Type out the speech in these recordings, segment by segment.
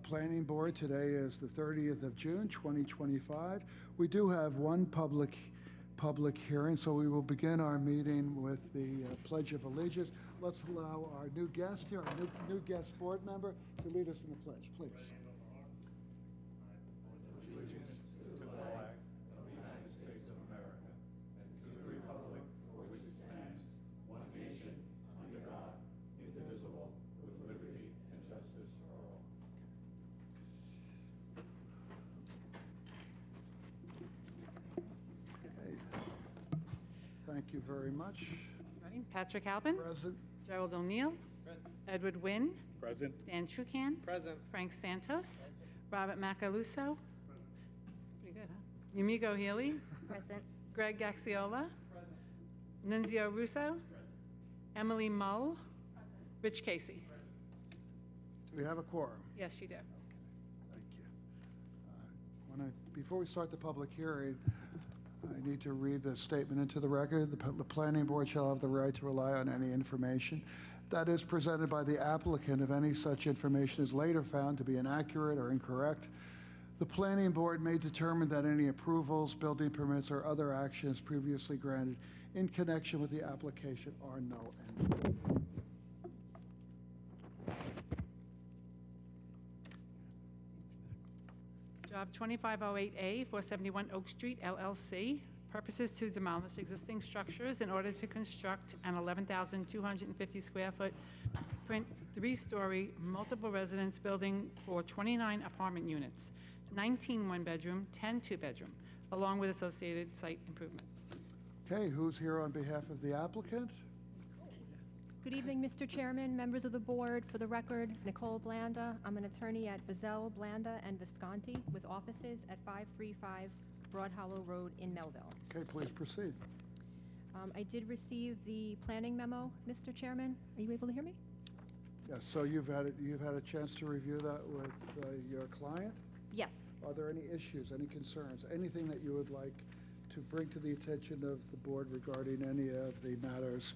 Planning Board. Today is the 30th of June, 2025. We do have one public hearing, so we will begin our meeting with the Pledge of Allegiance. Let's allow our new guest here, our new guest board member, to lead us in the pledge, please. Allegiance to the flag of the United States of America and to the republic for which it stands, one nation, under God, indivisible, with liberty and justice for all. Okay. Thank you very much. Ready? Patrick Albin. Present. Gerald O'Neill. Edward Wynn. Present. Dan Chukan. Present. Frank Santos. Robert Macaluso. Pretty good, huh? Yumiko Healy. Present. Greg Gaxiola. Nunzio Russo. Emily Mull. Rich Casey. Do we have a quorum? Yes, you do. Thank you. Before we start the public hearing, I need to read the statement into the record. The Planning Board shall have the right to rely on any information that is presented by the applicant if any such information is later found to be inaccurate or incorrect. The Planning Board may determine that any approvals, building permits, or other actions previously granted in connection with the application are null and void. Job 2508A, 471 Oak Street, LLC. Purposes to demolish existing structures in order to construct an 11,250 square foot print, three-story, multiple residence building for 29 apartment units, 19 one-bedroom, 10 two-bedroom, along with associated site improvements. Okay, who's here on behalf of the applicant? Good evening, Mr. Chairman, members of the board. For the record, Nicole Blanda. I'm an attorney at Bazell, Blanda, and Visconti with offices at 535 Broad Hollow Road in Melville. Okay, please proceed. I did receive the planning memo, Mr. Chairman. Are you able to hear me? Yes, so you've had a chance to review that with your client? Yes. Are there any issues, any concerns, anything that you would like to bring to the attention of the board regarding any of the matters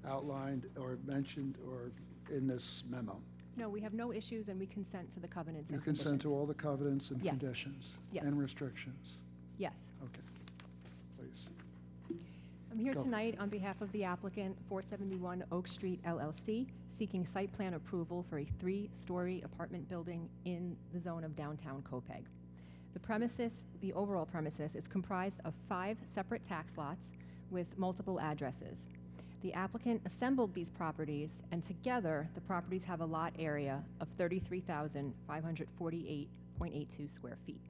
outlined or mentioned or in this memo? No, we have no issues, and we consent to the covenants You and consent to conditions. all the covenants and Yes. conditions? Yes. And restrictions? Yes. Okay, please. I'm here Go. tonight on behalf of the applicant, 471 Oak Street LLC, seeking site plan approval for a three-story apartment building in the zone of downtown Copiague. The overall premises, is comprised of 5 separate tax lots with multiple addresses. The applicant assembled these properties, and together, the properties have a lot area of 33,548.82 square feet.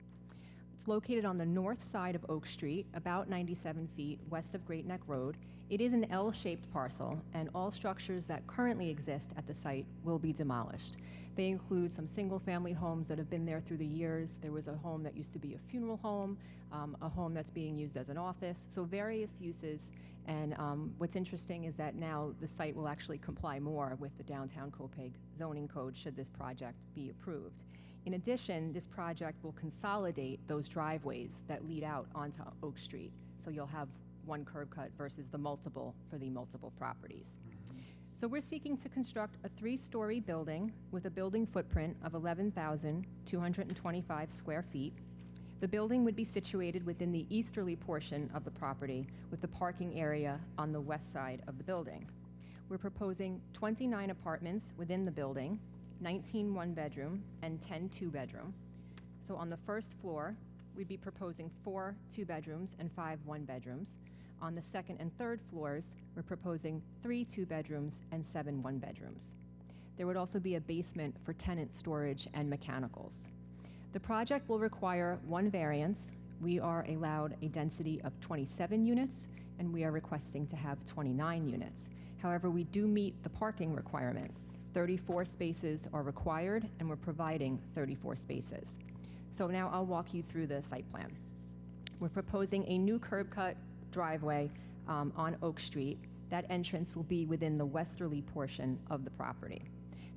It's located on the north side of Oak Street, about 97 feet west of Great Neck Road. It is an L-shaped parcel, and all structures that currently exist at the site will be demolished. They include some single-family homes that have been there through the years. There was a home that used to be a funeral home, a home that's being used as an office, so various uses. And what's interesting is that now the site will actually comply more with the downtown Copiague zoning code should this project be approved. In addition, this project will consolidate those driveways that lead out onto Oak Street. So you'll have one curb cut versus the multiple for the multiple properties. So we're seeking to construct a 3-story building with a building footprint of 11,225 square feet. The building would be situated within the easterly portion of the property with the parking area on the west side of the building. We're proposing 29 apartments within the building, 19 one-bedroom and 10 two-bedroom. So on the first floor, we'd be proposing 4 two-bedrooms and 5 one-bedrooms. On the second and third floors, we're proposing 3 two-bedrooms and 7 one-bedrooms. There would also be a basement for tenant storage and mechanicals. The project will require one variance. We are allowed a density of 27 units, and we are requesting to have 29 units. However, we do meet the parking requirement. 34 spaces are required, and we're providing 34 spaces. So now I'll walk you through the site plan. We're proposing a new curb cut driveway on Oak Street. That entrance will be within the westerly portion of the property.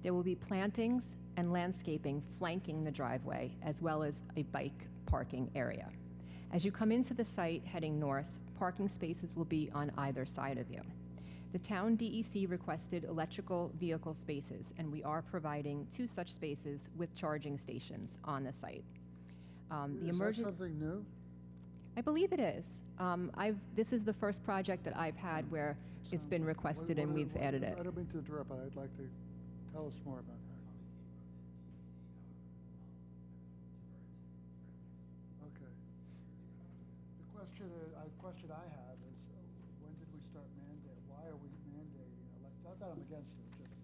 There will be plantings and landscaping flanking the driveway, as well as a bike parking area. As you come into the site heading north, parking spaces will be on either side of you. The town DEC requested electrical vehicle spaces, and we are providing 2 such spaces with charging stations on the site. Is that something new? I believe it is. This is the first project that I've had where it's been requested and we've added it. I don't mean to interrupt, but I'd like to tell us more about that. Okay. The question I have is, when did we start mandating? Why are we mandating? Not that I'm against it, just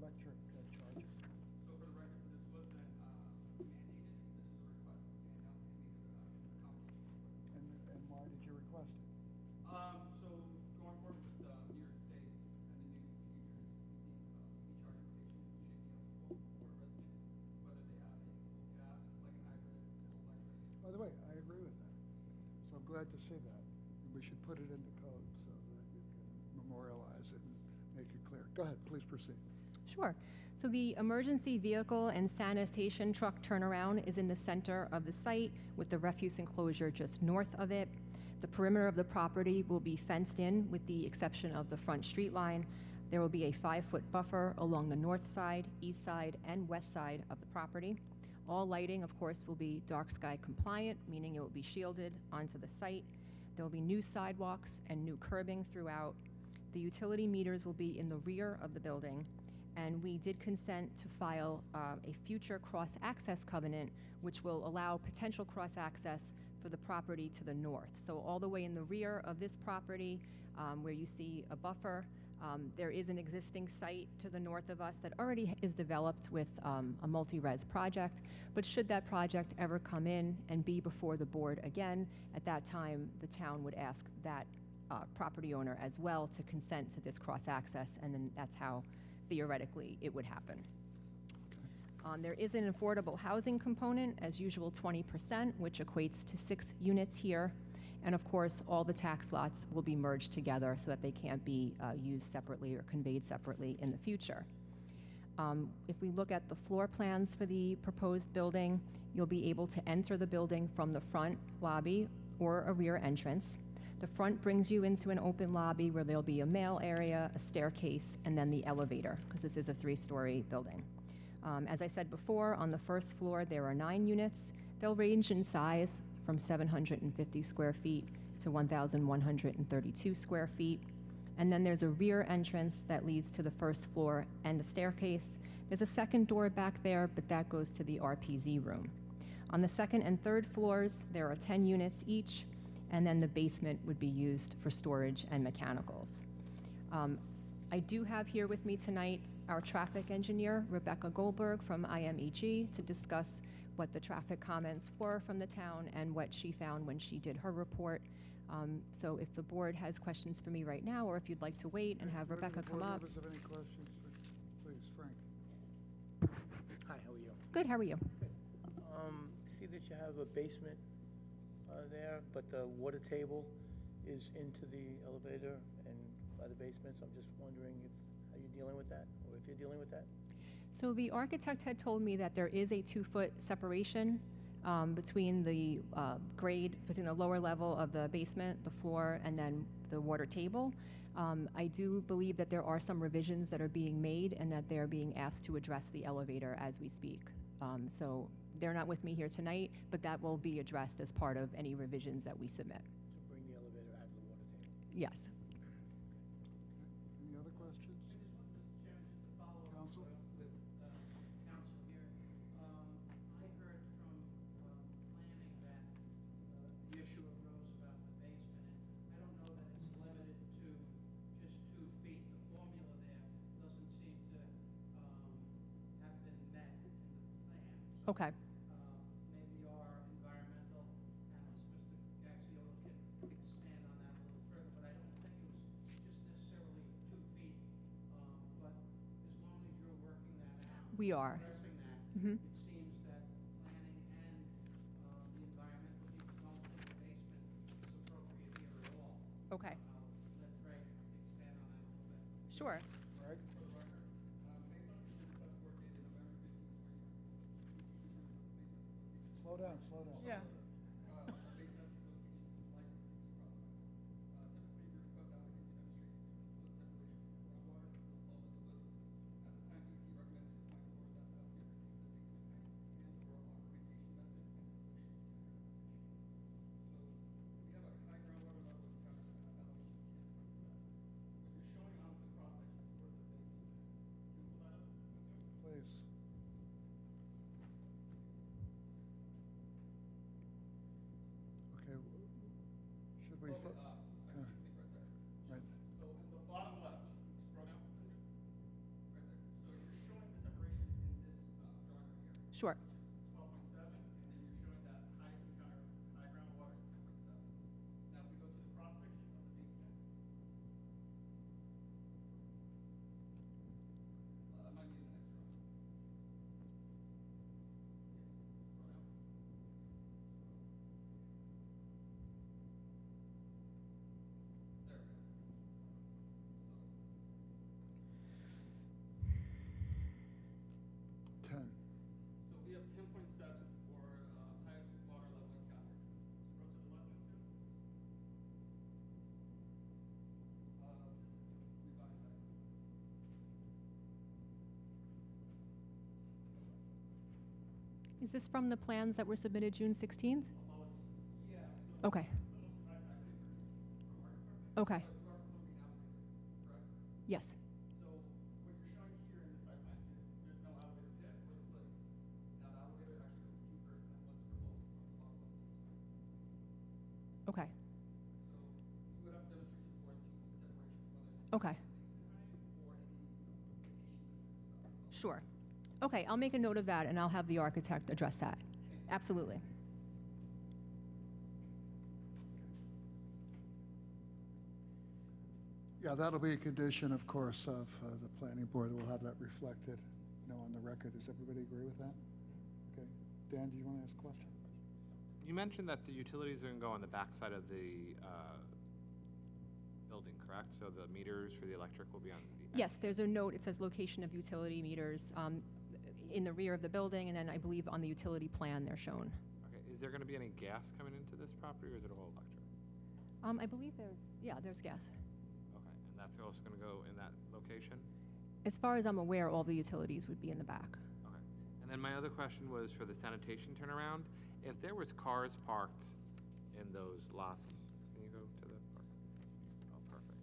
electric charging. So for the record, this wasn't mandated, this was a request, and now we can make it accommodation. And why did you request it? So going forward with New York State and the new procedures, the EV charging stations should be applicable for residents, whether they have a full gas, plug-in hybrid, full electric. By the way, I agree with that. So I'm glad to see that. We should put it into code so that you can memorialize it and make it clear. Go ahead, please proceed. Sure. So the emergency vehicle and sanitation truck turnaround is in the center of the site with the refuse enclosure just north of it. The perimeter of the property will be fenced in with the exception of the front street line. There will be a 5-foot buffer along the north side, east side, and west side of the property. All lighting, of course, will be dark sky compliant, meaning it will be shielded onto the site. There will be new sidewalks and new curbing throughout. The utility meters will be in the rear of the building, and we did consent to file a future cross-access covenant, which will allow potential cross-access for the property to the north. So all the way in the rear of this property, where you see a buffer, there is an existing site to the north of us that already is developed with a multi-res project, but should that project ever come in and be before the board again, at that time, the town would ask that property owner as well to consent to this cross-access, and then that's how theoretically it would happen. There is an affordable housing component, as usual 20%, which equates to 6 units here. And of course, all the tax lots will be merged together so that they can't be used separately or conveyed separately in the future. If we look at the floor plans for the proposed building, you'll be able to enter the building from the front lobby or a rear entrance. The front brings you into an open lobby where there'll be a mail area, a staircase, and then the elevator, because this is a 3-story building. As I said before, on the first floor, there are 9 units. They'll range in size from 750 square feet to 1,132 square feet. And then there's a rear entrance that leads to the first floor and a staircase. There's a second door back there, but that goes to the RPZ room. On the second and third floors, there are 10 units each, and then the basement would be used for storage and mechanicals. I do have here with me tonight our traffic engineer, Rebecca Goldberg from IMEG, to discuss what the traffic comments were from the town and what she found when she did her report. So if the board has questions for me right now, or if you'd like to wait and have Rebecca come up. Board members have any questions? Please, Frank. Hi, how are you? Good, how are you? I see that you have a basement there, but the water table is into the elevator and by the basement, so I'm just wondering how you're dealing with that, or if you're dealing with that? So the architect had told me that there is a 2-foot separation between the grade, between the lower level of the basement, the floor, and then the water table. I do believe that there are some revisions that are being made and that they're being asked to address the elevator as we speak. So they're not with me here tonight, but that will be addressed as part of any revisions that we submit. To bring the elevator out of the water table? Yes. Any other questions? I just want, Mr. Chairman, just to follow up Counsel? with counsel here. I heard from planning that the issue arose about the basement. And I don't know that it's limited to just 2 feet. The formula there doesn't seem to have been met in the plan. So, Okay. maybe our environmental analyst, Mr. Gaxiola, can expand on that a little further, but I don't think it was just necessarily 2 feet. But as long as you're working that out. We are. Addressing that, Mhm. it seems that planning and the environmental people don't think the basement is appropriate here at all. Okay. Let Craig expand on that a little bit. Sure. Greg? Slow down, slow down. Yeah. Okay, should we? Right. So in the bottom left, scroll down, please. Right there. So you're showing the separation in this drawing right here, Sure. which is 12.7, and then you're showing that highest encounter, high groundwater is 10.7. Now, if we go to the cross section of the basement, it might be in the next drawing. Yes, scroll down. There we go. 10. So we have 10.7 for highest water level encountered. Scroll to the left one, too. This is the revised site. Is this from the plans that were submitted June 16th? Yeah, so Okay. the most revised site plan is from our department. Okay. But you are proposing elevator, correct? Yes. So what you're showing here in the site plan is there's no elevator pit or the footings. Now, the elevator actually goes deeper than what's proposed on the bottom of the basement. Okay. So you would have to demonstrate to the board the 2 feet separation, whether it's Okay. basement height or any mitigation stuff. Sure. Okay, I'll make a note of that, and I'll have the architect address that. Absolutely. Yeah, that'll be a condition, of course, of the planning board. We'll have that reflected, on the record. Does everybody agree with that? Okay. Dan, do you want to ask a question? You mentioned that the utilities are going to go on the backside of the building, correct? So the meters for the electric will be on the... Yes, there's a note, it says location of utility meters in the rear of the building, and then I believe on the utility plan they're shown. Okay, is there going to be any gas coming into this property, or is it all electric? I believe there's gas. Okay, and that's also going to go in that location? As far as I'm aware, all the utilities would be in the back. Okay. And then my other question was for the sanitation turnaround. If there was cars parked in those lots, can you go to the park? Oh, perfect.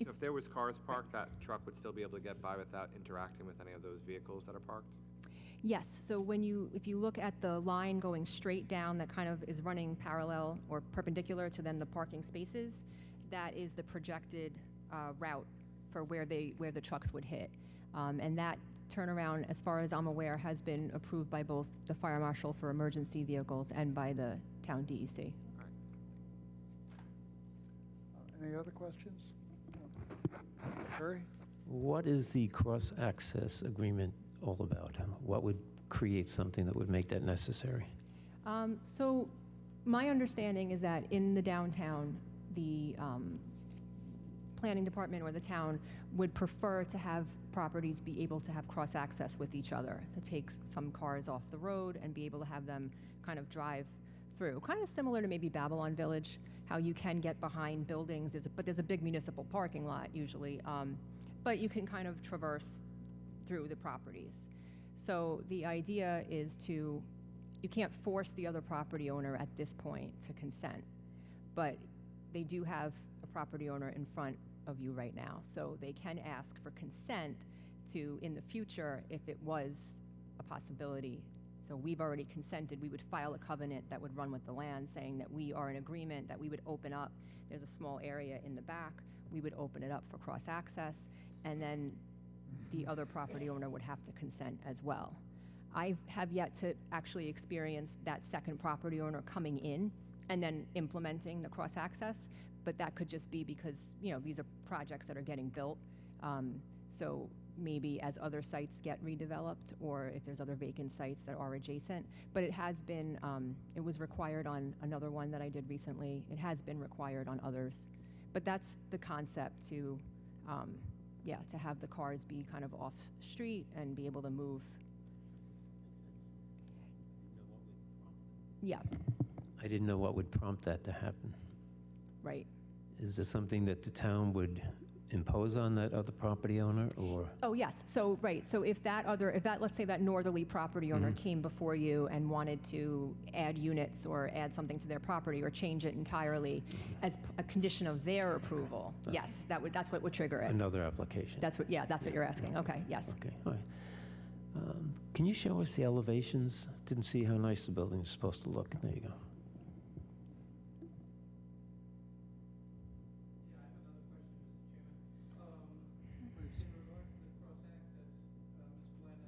So if there was cars parked, that truck would still be able to get by without interacting with any of those vehicles that are parked? Yes, so if you look at the line going straight down that kind of is running parallel or perpendicular to then the parking spaces, that is the projected route for where the trucks would hit. And that turnaround, as far as I'm aware, has been approved by both the fire marshal for emergency vehicles and by the town DEC. All right. Any other questions? Barry? What is the cross-access agreement all about? What would create something that would make that necessary? So my understanding is that in the downtown, the planning department or the town would prefer to have properties be able to have cross-access with each other, to take some cars off the road and be able to have them kind of drive through. Kind of similar to maybe Babylon Village, how you can get behind buildings, but there's a big municipal parking lot usually, but you can kind of traverse through the properties. So the idea is you can't force the other property owner at this point to consent, but they do have a property owner in front of you right now. So they can ask for consent to, in the future, if it was a possibility. So we've already consented, we would file a covenant that would run with the land saying that we are in agreement that we would open up, there's a small area in the back, we would open it up for cross-access, and then the other property owner would have to consent as well. I have yet to actually experience that second property owner coming in and then implementing the cross-access, but that could just be because, these are projects that are getting built. So maybe as other sites get redeveloped or if there's other vacant sites that are adjacent. But it has been, it was required on another one that I did recently. It has been required on others. But that's the concept to have the cars be kind of off street and be able to move. Yeah, I didn't know what would prompt that to happen. right. Is this something that the town would impose on that other property owner, or? Oh, yes. So, right. So if let's say that northerly property owner came before you and wanted to add units or add something to their property or change it entirely as a condition of their approval, yes, that's what would trigger it. Another application? That's what you're asking. Okay, yes. Okay, all right. Can you show us the elevations? Didn't see how nice the building is supposed to look. There you go. Yeah, I have another question, Mr. Chairman. In regard to the cross-access, Ms. Blenna,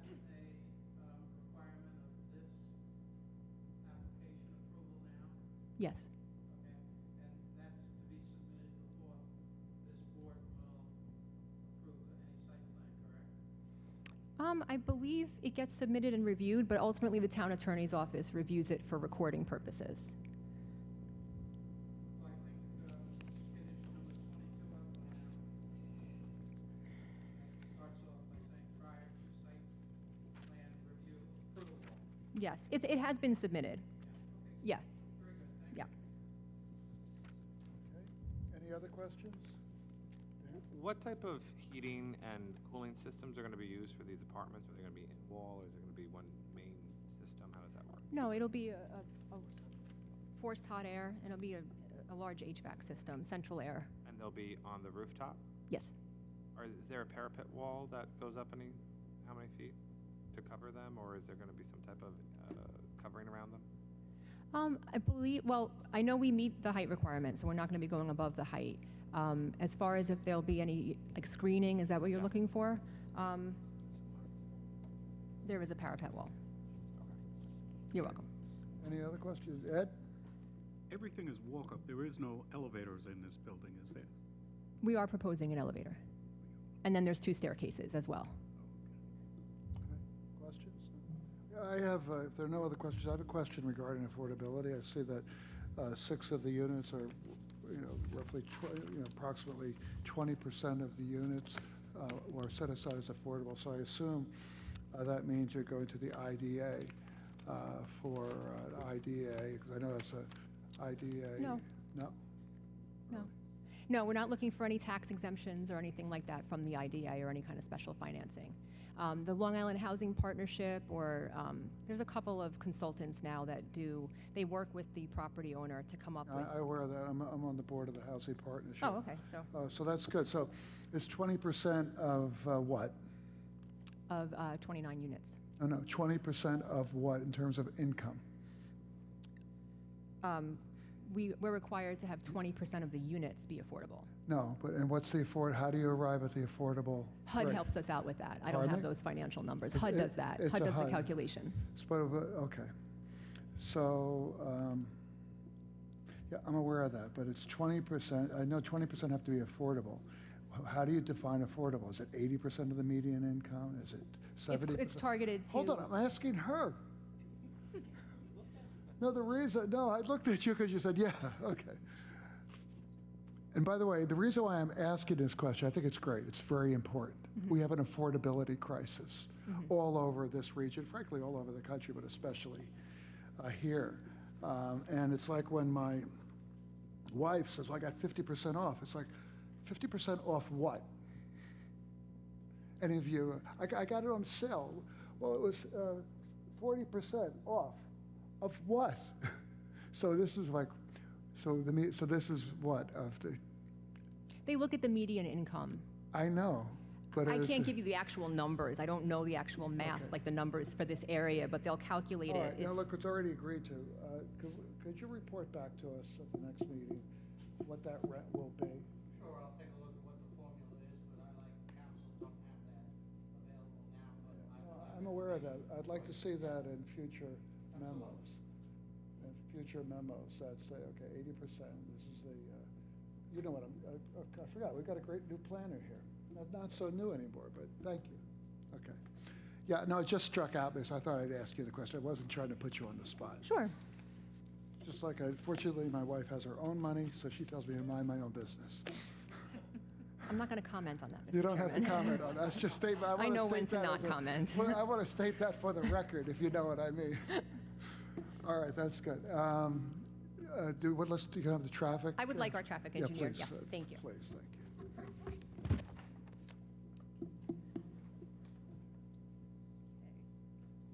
is that a requirement of this application approval now? Yes. Okay, and that's to be submitted before this board will approve any site plan, correct? I believe it gets submitted and reviewed, but ultimately the town attorney's office reviews it for recording purposes. Well, I think, condition number 22, I'll point out. Starts off by saying prior to site plan review approval. Yes, it has been submitted. Yeah, Very good, thank you. yeah. Okay. Any other questions? What type of heating and cooling systems are going to be used for these apartments? Are they going to be in wall? Is it going to be one main system? How does that work? No, it'll be a forced hot air, and it'll be a large HVAC system, central air. And they'll be on the rooftop? Yes. Or is there a parapet wall that goes up how many feet to cover them? Or is there going to be some type of covering around them? I believe, well, I know we meet the height requirement, so we're not going to be going above the height. As far as if there'll be any, like, screening, is that what you're Yeah. looking for? There is a parapet wall. You're welcome. Any other questions? Ed? Everything is walk-up. There is no elevators in this building, is there? We are proposing an elevator. And then there's 2 staircases as well. Okay. Questions? Yeah, I have, if there are no other questions, I have a question regarding affordability. I see that 6 of the units are, roughly, approximately 20% of the units were set aside as affordable. So I assume that means you're going to the IDA for IDA, because I know that's a IDA. No. No? No. No, we're not looking for any tax exemptions or anything like that from the IDA or any kind of special financing. The Long Island Housing Partnership, or there's a couple of consultants now that they work with the property owner to come up with. I aware of that. I'm on the board of the Housing Partnership. Oh, okay, so So that's good. So it's 20% of what? of 29 units. No, 20% of what in terms of income? We're required to have 20% of the units be affordable. No, but and what's the how do you arrive at the affordable HUD rate? helps us out with that. I don't Pardon have me? those financial numbers. It- HUD it- does that. it's HUD a does the HUD. calculation. Okay. So, yeah, I'm aware of that, but it's 20%. I know 20% have to be affordable. How do you define affordable? Is it 80% of the median income? Is it 70%? It's targeted to. Hold on, I'm asking her. No, I looked at you because you said, yeah, okay. And by the way, the reason why I'm asking this question, I think it's great. It's very important. We have an affordability crisis all over this region, frankly, all over the country, but especially here. And it's like when my wife says, well, I got 50% off. It's like, 50% off what? Any of you, I got it on sale. Well, it was 40% off. Of what? So this is like, so this is what of the? They look at the median income. I know, but I it's- can't give you the actual numbers. I don't know the actual math, Okay. like the numbers for this area, but they'll calculate All it. right, now look, it's already agreed to. Could you report back to us at the next meeting what that rent will be? Sure, I'll take a look at what the formula is, but I, like council, don't have that available now, but I will have I'm it aware of that. information. I'd like to see that in future memos. That say, okay, 80%, this is the, you know what, I forgot, we've got a great new planner here. Not so new anymore, but thank you. Okay. Yeah, no, it just struck out me, so I thought I'd ask you the question. I wasn't trying to put you on the spot. Sure. Just like, fortunately, my wife has her own money, so she tells me to mind my own business. I'm not going to comment on that, Mr. You don't have to Chairman. comment on that. That's just statement. I wanna know when state to that not as a- comment. Well, I want to state that for the record, if you know what I mean. All right, that's good. You can have the traffic? I would like our traffic Yeah, engineer. please, Yes, thank you. Please, thank you.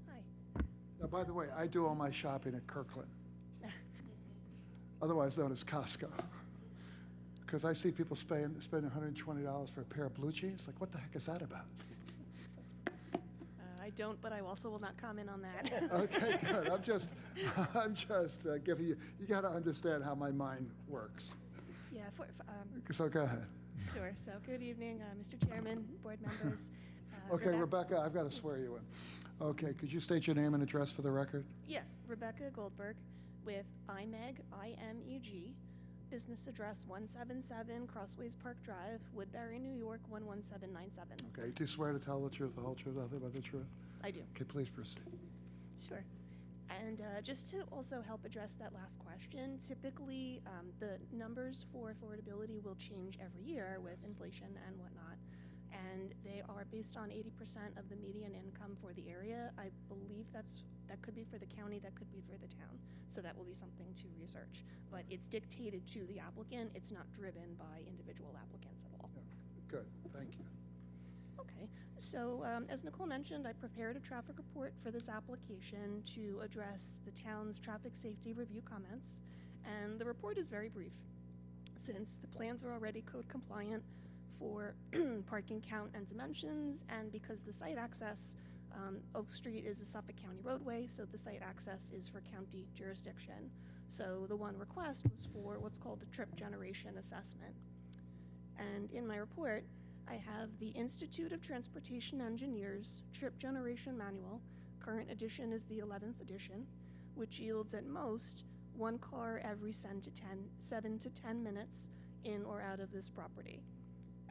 Hi. Now, by the way, I do all my shopping at Kirkland, otherwise known as Costco. Because I see people spending $120 for a pair of blue jeans. Like, what the heck is that about? I don't, but I also will not comment on that. Okay, good. I'm just giving you, you got to understand how my mind works. Yeah, So go ahead. sure. So good evening, Mr. Chairman, board members. Okay, Rebecca, I've got to swear you in. Okay, could you state your name and address for the record? Yes, Rebecca Goldberg with IMEG, I-M-E-G, business address 177 Crossways Park Drive, Woodbury, New York, 11797. Okay, do you swear to tell the truth, the whole truth, nothing but the truth? I do. Okay, please proceed. Sure. And just to also help address that last question, typically the numbers for affordability will change every year with inflation and whatnot. And they are based on 80% of the median income for the area. I believe that could be for the county, that could be for the town. So that will be something to research. But it's dictated to the applicant. It's not driven by individual applicants at all. Yeah, good, thank you. Okay, so as Nicole mentioned, I prepared a traffic report for this application to address the town's traffic safety review comments, and the report is very brief. Since the plans are already code compliant for parking count and dimensions, and because the site access, Oak Street is a Suffolk County roadway, so the site access is for county jurisdiction. So the one request was for what's called a trip generation assessment. And in my report, I have the Institute of Transportation Engineers Trip Generation Manual. Current edition is the 11th edition, which yields at most one car every 7 to 10 minutes in or out of this property.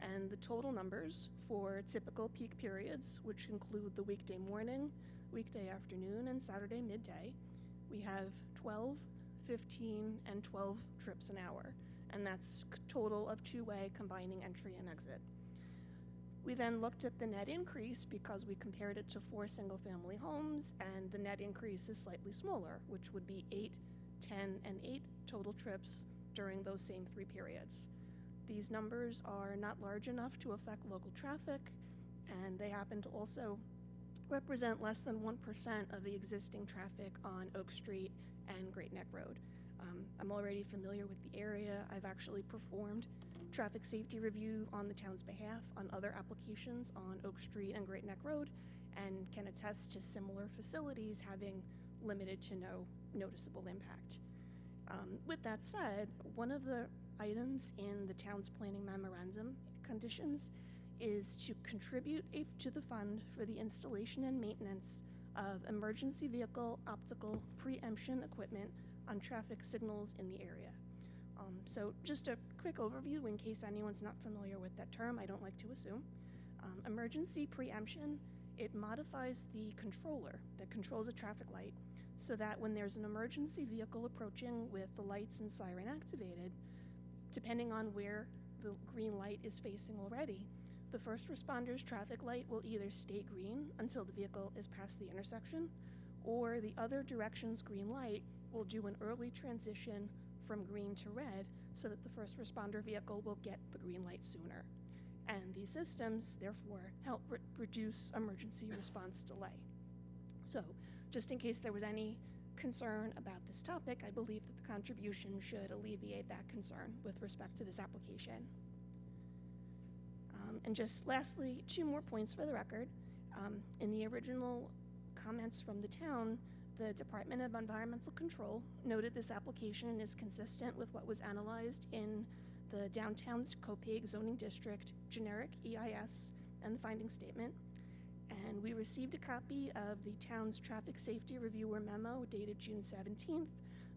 And the total numbers for typical peak periods, which include the weekday morning, weekday afternoon, and Saturday midday, we have 12, 15, and 12 trips an hour. And that's total of two-way combining entry and exit. We then looked at the net increase because we compared it to 4 single-family homes, and the net increase is slightly smaller, which would be 8, 10, and 8 total trips during those same 3 periods. These numbers are not large enough to affect local traffic, and they happen to also represent less than 1% of the existing traffic on Oak Street and Great Neck Road. I'm already familiar with the area. I've actually performed traffic safety review on the town's behalf on other applications on Oak Street and Great Neck Road, and can attest to similar facilities having limited to no noticeable impact. With that said, one of the items in the town's planning memorandum conditions is to contribute to the fund for the installation and maintenance of emergency vehicle optical preemption equipment on traffic signals in the area. So just a quick overview in case anyone's not familiar with that term, I don't like to assume. Emergency preemption, it modifies the controller that controls a traffic light so that when there's an emergency vehicle approaching with the lights and siren activated, depending on where the green light is facing already, the first responder's traffic light will either stay green until the vehicle is past the intersection, or the other direction's green light will do an early transition from green to red so that the first responder vehicle will get the green light sooner. And these systems, therefore, help reduce emergency response delay. So, just in case there was any concern about this topic, I believe that the contribution should alleviate that concern with respect to this application. And just lastly, 2 more points for the record. In the original comments from the town, the Department of Environmental Control noted this application is consistent with what was analyzed in the downtown's Copeg zoning district generic EIS and the finding statement. And we received a copy of the town's traffic safety reviewer memo dated June 17th,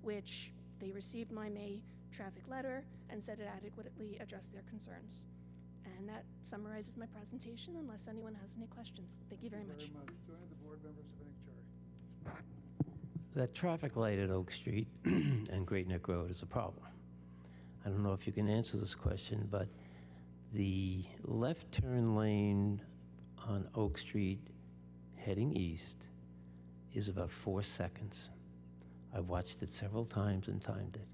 which they received my May traffic letter and said it adequately addressed their concerns. And that summarizes my presentation unless anyone has any questions. Thank you very much. Do any of the board members have any, Jerry? That traffic light at Oak Street and Great Neck Road is a problem. I don't know if you can answer this question, but the left turn lane on Oak Street heading east is about 4 seconds. I've watched it several times and timed it.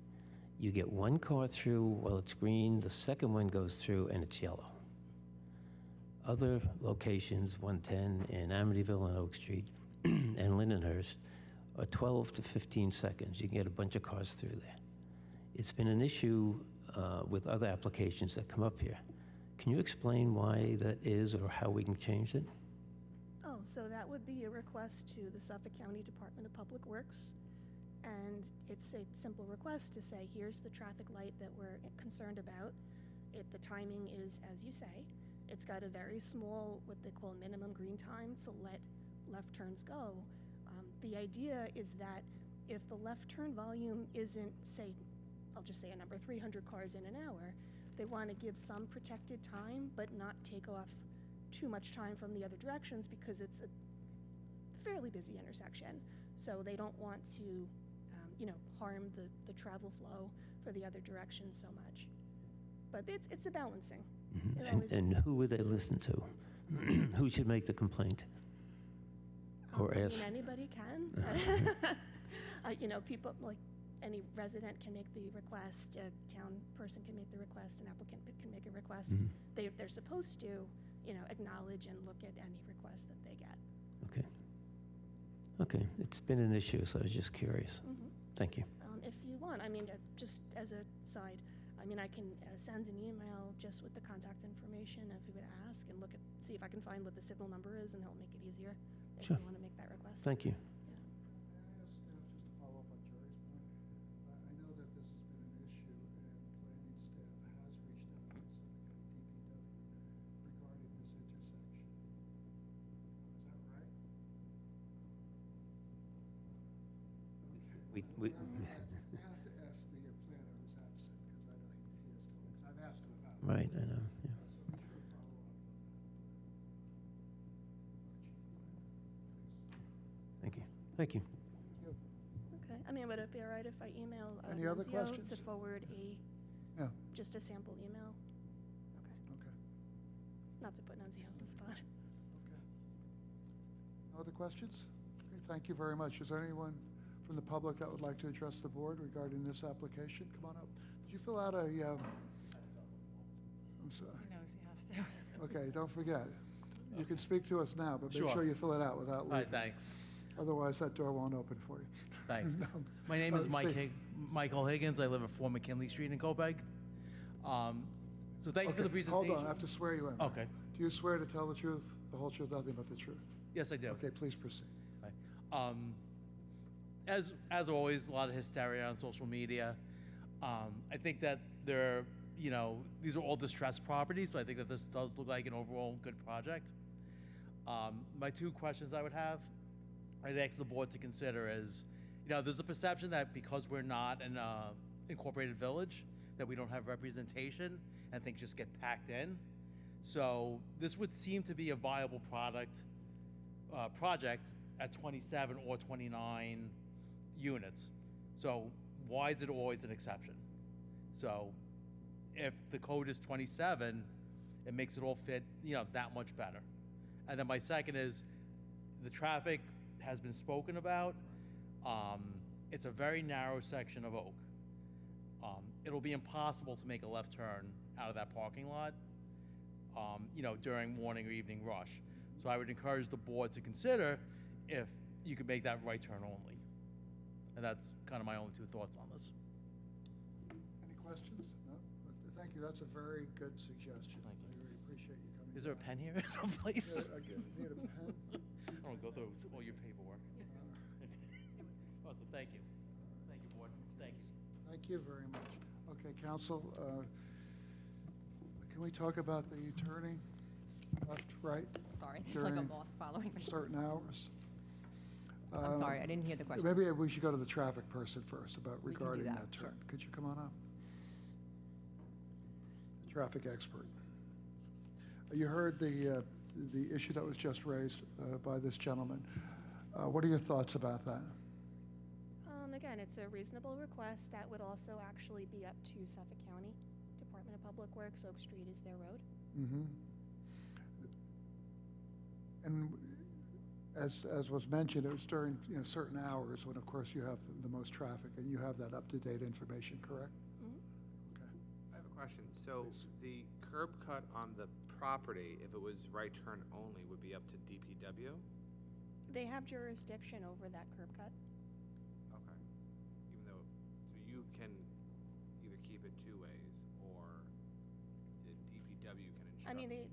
You get one car through while it's green, the second one goes through and it's yellow. Other locations, 110 in Amityville and Oak Street and Lindenhurst, are 12 to 15 seconds. You can get a bunch of cars through there. It's been an issue with other applications that come up here. Can you explain why that is or how we can change it? Oh, Oh, so that would be a request to the Suffolk County Department of Public Works. And it's a simple request to say, here's the traffic light that we're concerned about. The timing is, as you say, it's got a very small, what they call minimum green time to let left turns go. The idea is that if the left turn volume isn't, say, I'll just say a number, 300 cars in an hour, they want to give some protected time, but not take off too much time from the other directions because it's a fairly busy intersection. So they don't want to, harm the travel flow for the other directions so much. But it's a balancing. It always And is. who would they listen to? Who should make the complaint? Or I ask? mean, anybody can. People, like any resident can make the request, a town person can make the request, an applicant can make a request. They're supposed to, acknowledge and look at any request that they get. Okay. Okay, it's been an issue, so I was just curious. Thank you. If you want, just as a side, I can send an email just with the contact information if you would ask and see if I can find what the signal number is, and it'll make it easier if Sure. you want to make that request. Thank you. May I ask staff just to follow up on Jerry's point? I know that this has been an issue, and planning staff has reached out to Suffolk County DPW regarding this intersection. Is that right? Okay. We- I have to ask the planner who's absent, because I know he has to, because I've asked him about it. Right, I know, yeah. So we should follow up on that. Thank you. Thank you. Okay. Would it be all right if I email Any other Nunzio questions? to forward Yeah. just a sample email? Okay. Okay. Not to put Nunzio on the spot. Okay. No other questions? Okay, thank you very much. Is there anyone from the public that would like to address the board regarding this application? Come on up. Did you fill out a, I'm sorry. He knows he has to. Okay, don't forget. You can speak to us now, but make Sure. sure you fill it out without All right, leaving. thanks. Otherwise, that door won't open for you. Thanks. No. My name is Steve. Michael Higgins. I live at 4 McKinley Street in Copac. So thank you for the Okay, presentation. hold on, I have to swear you in. Okay. Do you swear to tell the truth, the whole truth, nothing but the truth? Yes, I do. Okay, please proceed. Right. As always, a lot of hysteria on social media. I think that these are all distressed properties, so I think that this does look like an overall good project. My two questions I would have, I'd ask the board to consider is, there's a perception that because we're not an incorporated village, that we don't have representation and things just get packed in. So this would seem to be a viable project at 27 or 29 units. So why is it always an exception? So if the code is 27, it makes it all fit, that much better. And then my second is, the traffic has been spoken about. It's a very narrow section of Oak. It'll be impossible to make a left turn out of that parking lot, during morning or evening rush. So I would encourage the board to consider if you could make that right turn only. And that's kind of my only two thoughts on this. Any questions? No? Thank you, that's a very good suggestion. Thank you. I really appreciate you coming. Is there a pen here someplace? Yeah, again, need a pen? I don't go through all your paperwork. Awesome, thank you. Thank you, board. Thank you. Thank you very much. Okay, council, can we talk about the turning left, right, Sorry, there's like a During moth following me. certain hours? I'm sorry, I didn't hear the question. Maybe we should go to the traffic person first about We can do regarding that, that turn. sure. Could you come on up? Traffic expert. You heard the issue that was just raised by this gentleman. What are your thoughts about that? Again, it's a reasonable request. That would also actually be up to Suffolk County Department of Public Works. Oak Street is their road. Mm-hmm. And as was mentioned, it was during certain hours when, of course, you have the most traffic, and you have that up-to-date information, correct? Okay. I have a question. So the curb cut on the property, if it was right turn only, would be up to DPW? They have jurisdiction over that curb cut. Okay. Even though, so you can either keep it two ways, or the DPW can instruct?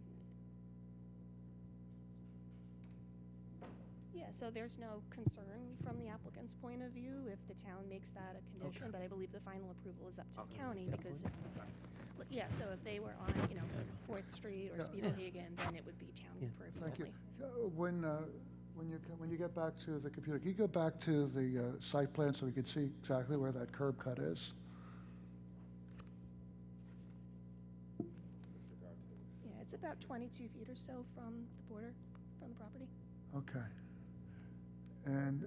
Yeah, so there's no concern from the applicant's point of view if the town makes that a condition, Okay. but I believe the final approval is up to the county because it's, yeah, so if they were on, 4th Street or Yeah. Spielhagen, then it would be town Thank purview you. only. When you get back to the computer, can you go back to the site plan so we can see exactly where that curb cut is? Yeah, it's about 22 feet or so from the border, from the property. Okay. And,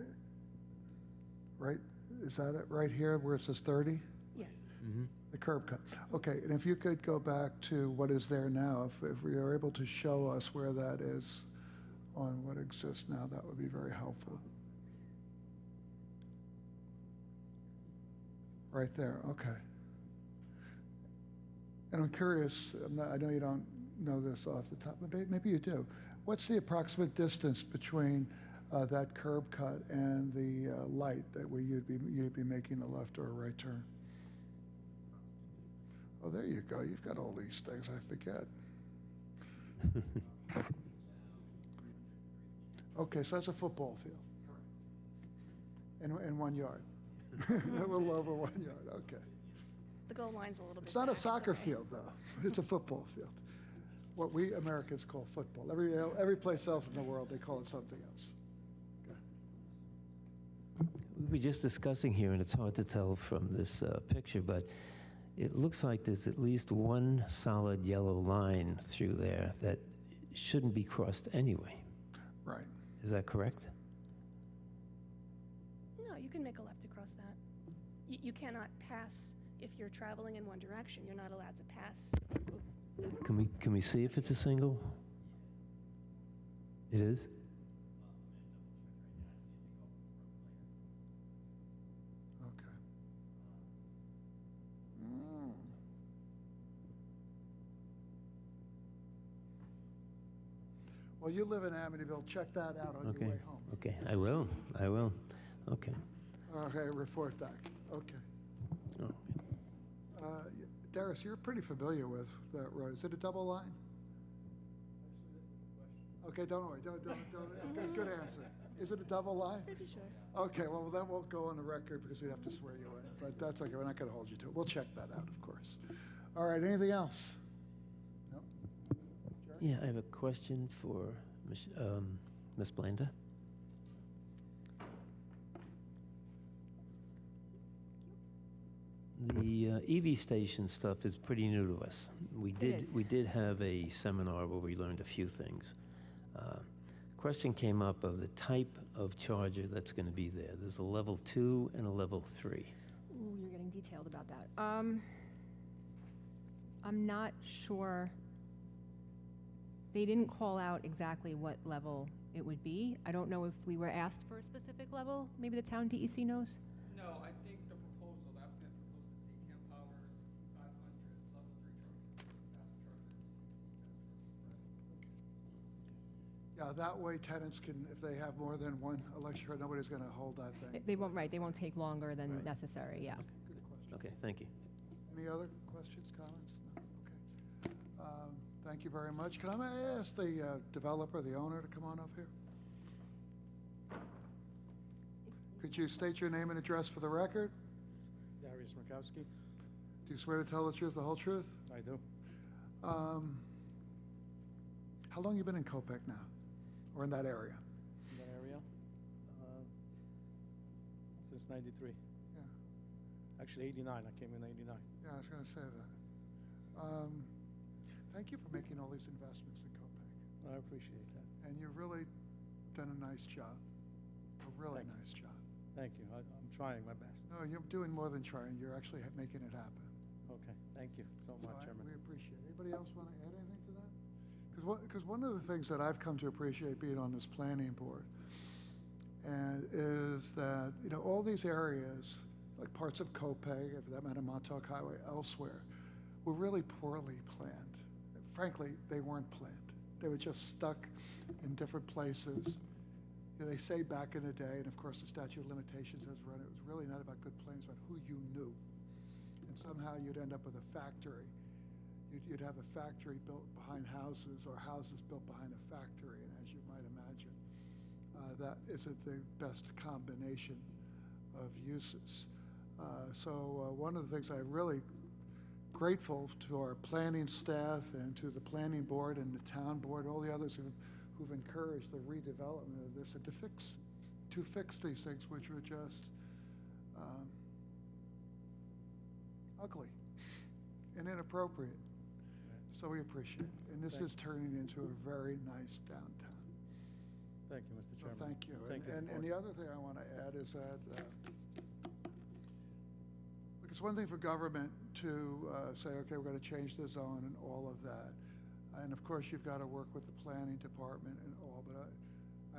right, is that it, right here where it says 30? Yes. The curb cut. Okay, and if you could go back to what is there now, if we are able to show us where that is on what exists now, that would be very helpful. Right there, okay. And I'm curious, I know you don't know this off the top, but maybe you do. What's the approximate distance between that curb cut and the light that you'd be making a left or a right turn? Oh, there you go. You've got all these things. I forget. Okay, so that's a football field. In 1 yard. A little over 1 yard. Okay. The goal line's a little bit It's not a back, soccer okay. field, though. It's a football field. What we Americans call football. Every place else in the world, they call it something else. We were just discussing here, and it's hard to tell from this picture, but it looks like there's at least one solid yellow line through there that shouldn't be crossed anyway. Right. Is that correct? No, you can make a left across that. You cannot pass if you're traveling in one direction. You're not allowed to pass. Can we see if it's a single? It is? Okay. Mm. Well, you live in Amityville. Check that out on Okay. your way home. Okay, I will. I will. Okay. Okay, report back. Okay. Oh. Darius, you're pretty familiar with that road. Is it a double line? Okay, don't worry. Don't. Good answer. Is it a double line? Pretty sure. Okay, well, that won't go on the record because we'd have to swear you in. But that's okay. We're not going to hold you to it. We'll check that out, of course. All right, anything else? No? Yeah, I have a question for Ms. Blanda. The EV station stuff is pretty new to us. is. We did have a seminar where we learned a few things. Question came up of the type of charger that's going to be there. There's a level 2 and a level 3. Ooh, you're getting detailed about that. I'm not sure. They didn't call out exactly what level it would be. I don't know if we were asked for a specific level. Maybe the town DEC knows? No, I think the proposal, the applicant proposes 8 amp hours, 500 level 3 chargers, fast chargers. Yeah, that way tenants can, if they have more than one electric, nobody's going to hold that thing. They won't, right, they won't take longer than Right. necessary, yeah. Good question. Okay, thank you. Any other questions, comments? No? Okay. Thank you very much. Can I ask the developer, the owner, to come on up here? Could you state your name and address for the record? Darius Murkowski. Do you swear to tell the truth, the whole truth? I do. How long you been in Kopek now, or in that area? In that area. Since '93. Yeah, Actually, '89. I came in '89. yeah, I was going to say that. Thank you for making all these investments in Kopek, I appreciate that. and you've really done a nice job, a really Thank you. nice job. Thank you. I'm trying my best. No, you're doing more than trying. You're actually making it happen. Okay. Thank you so So much, Chairman. we appreciate it. Anybody else want to add anything to that? Because one of the things that I've come to appreciate being on this planning board and is that, all these areas, like parts of Kopeg, for that matter, Montauk Highway, elsewhere, were really poorly planned. Frankly, they weren't planned. They were just stuck in different places. They say back in the day, and of course the statute of limitations has run, it was really not about good plans, but who you knew. And somehow you'd end up with a factory. You'd have a factory built behind houses or houses built behind a factory, and as you might imagine, that isn't the best combination of uses. One of the things I'm really grateful to our planning staff and to the planning board and the town board, all the others who've encouraged the redevelopment of this, and to fix these things which were just ugly and inappropriate. So we appreciate it. And this is turning into a very nice downtown. Thank you, Mr. So Chairman. thank you. Thank you. And the other thing I want to add is that, look, it's one thing for government to say, okay, we're going to change the zone and all of that. And of course, you've got to work with the planning department and all, but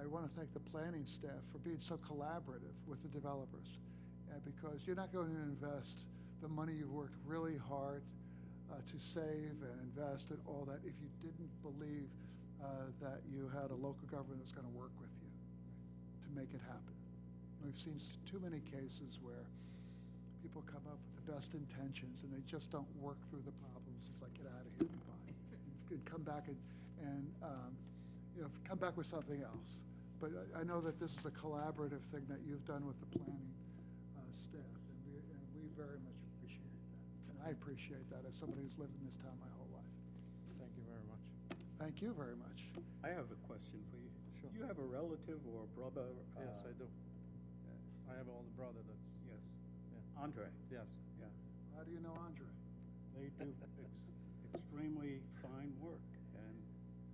I want to thank the planning staff for being so collaborative with the developers. Because you're not going to invest the money you've worked really hard to save and invest and all that if you didn't believe that you had a local government that's going to work with you to make it happen. We've seen too many cases where people come up with the best intentions and they just don't work through the problems. It's like, get out of here, goodbye. And come back and come back with something else. But I know that this is a collaborative thing that you've done with the planning staff, and we very much appreciate that. And I appreciate that as somebody who's lived in this town my whole life. Thank you very much. Thank you very much. I have a question for you. Sure. You have a relative or brother? Yes, I do. I have an older brother that's, Yes. yeah. Andre? Yes. Yeah. How do you know Andre? They do extremely fine work, and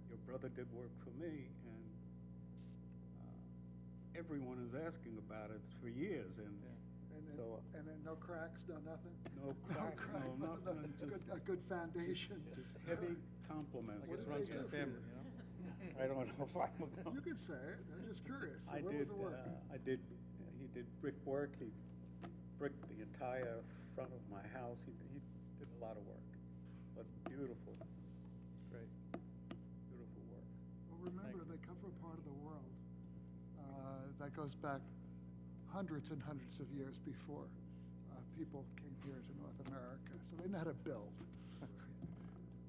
your brother did work for me, and everyone is asking about it for years, and so And then no cracks, no nothing? no cracks, no nothing, just A good foundation. just heavy compliments. I guess runs in the family, you know? I don't know if I'm gonna. You could say it, I'm just curious. So I where did, was the work? he did brickwork, he bricked the entire front of my house, he did a lot of work, but beautiful, Great. beautiful work. Well, remember, they come from a part of the world that goes back hundreds and hundreds of years before people came here to North America. So they know how to build.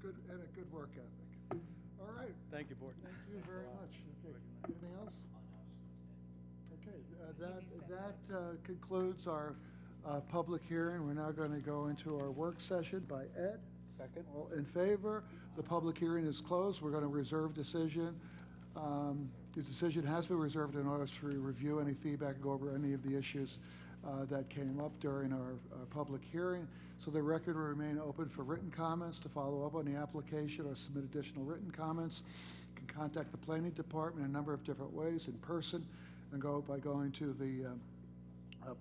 Good, and a good work ethic. All right. Thank you, Board. Thank you very much. Okay. Anything else? Okay, that concludes our public hearing. We're now going to go into our work session by Ed. Second? All in favor? The public hearing is closed. We're going to reserve decision. The decision has been reserved in order to review any feedback and go over any of the issues that came up during our public hearing. So the record will remain open for written comments. To follow up on the application or submit additional written comments, you can contact the planning department in a number of different ways, in person, and by going to the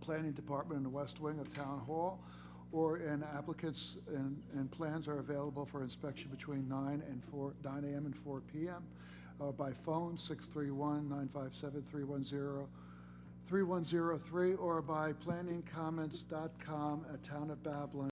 planning department in the west wing of Town Hall, or applicants and plans are available for inspection between 9 a.m. and 4 p.m. By phone, 631-957-3103, or by planningcomments.com at Town of Babylon.